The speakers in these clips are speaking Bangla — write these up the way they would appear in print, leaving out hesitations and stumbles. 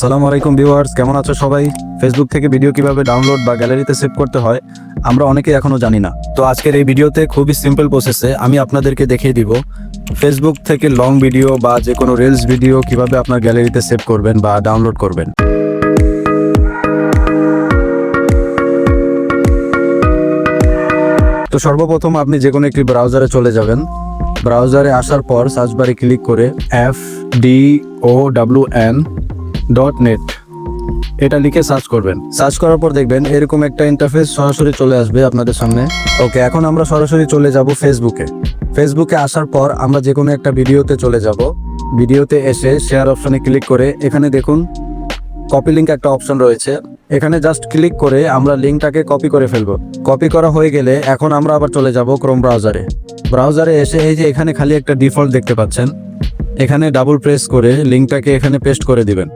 আসসালামু আলাইকুম ভিউয়ার্স, কেমন আছো সবাই? ফেসবুক থেকে ভিডিও কিভাবে ডাউনলোড বা গ্যালারিতে সেভ করতে হয় আমরা অনেকেই এখনো জানি না। তো আজকের এই ভিডিওতে খুবই সিম্পল প্রসেসে আমি আপনাদেরকে দেখিয়ে দিব ফেসবুক থেকে লং ভিডিও বা যে কোনো রিলস ভিডিও কিভাবে আপনার গ্যালারিতে সেভ করবেন বা ডাউনলোড করবেন। তো সর্বপ্রথম আপনি যে কোনো একটি ব্রাউজারে চলে যাবেন। ব্রাউজারে আসার পর সার্চ বারে ক্লিক করে FDOWN.net এটা লিখে সার্চ করবেন। সার্চ করার পর দেখবেন এরকম একটা ইন্টারফেস সরাসরি চলে আসবে আপনাদের সামনে। ওকে, এখন আমরা সরাসরি চলে যাব ফেসবুকে। ফেসবুকে আসার পর আমরা যে কোনো একটা ভিডিওতে চলে যাব। ভিডিওতে এসে শেয়ার অপশনে ক্লিক করে এখানে দেখুন কপি লিঙ্ক একটা অপশন রয়েছে, এখানে জাস্ট ক্লিক করে আমরা লিঙ্কটাকে কপি করে ফেলবো। কপি করা হয়ে গেলে এখন আমরা আবার চলে যাব ক্রোম ব্রাউজারে। ব্রাউজারে এসে এই যে এখানে খালি একটা ডিফল্ট দেখতে পাচ্ছেন, এখানে ডাবল প্রেস করে লিঙ্কটাকে এখানে পেস্ট করে দিবেন।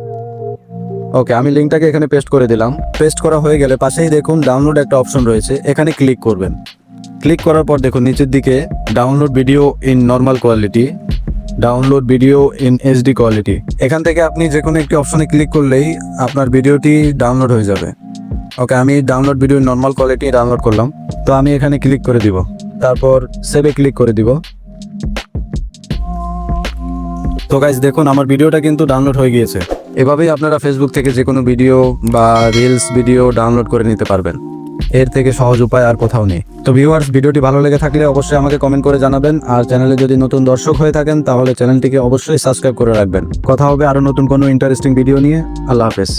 ওকে, আমি লিঙ্কটাকে এখানে পেস্ট করে দিলাম। পেস্ট করা হয়ে গেলে পাশেই দেখুন ডাউনলোড একটা অপশন রয়েছে, এখানে ক্লিক করবেন। ক্লিক করার পর দেখুন নিচের দিকে download video in normal quality, download video in HD quality. এখান থেকে আপনি যে কোনো একটি অপশনে ক্লিক করলেই আপনার ভিডিওটি ডাউনলোড হয়ে যাবে। ওকে, আমি download video in normal quality download করলাম। তো আমি এখানে ক্লিক করে দিব, তারপর সেভে ক্লিক করে দিব। তো গাইস দেখুন আমার ভিডিওটা কিন্তু ডাউনলোড হয়ে গিয়েছে। এভাবেই আপনারা ফেসবুক থেকে যে কোনো ভিডিও বা রিলস ভিডিও ডাউনলোড করে নিতে পারবেন। এর থেকে সহজ উপায় আর কোথাও নেই। তো ভিউয়ার্স, ভিডিওটি ভালো লেগে থাকলে অবশ্যই আমাকে কমেন্ট করে জানাবেন। আর চ্যানেলে যদি নতুন দর্শক হয়ে থাকেন তাহলে চ্যানেলটিকে অবশ্যই সাবস্ক্রাইব করে রাখবেন। কথা হবে আরো নতুন কোনো ইন্টারেস্টিং ভিডিও নিয়ে। আল্লাহ হাফেজ।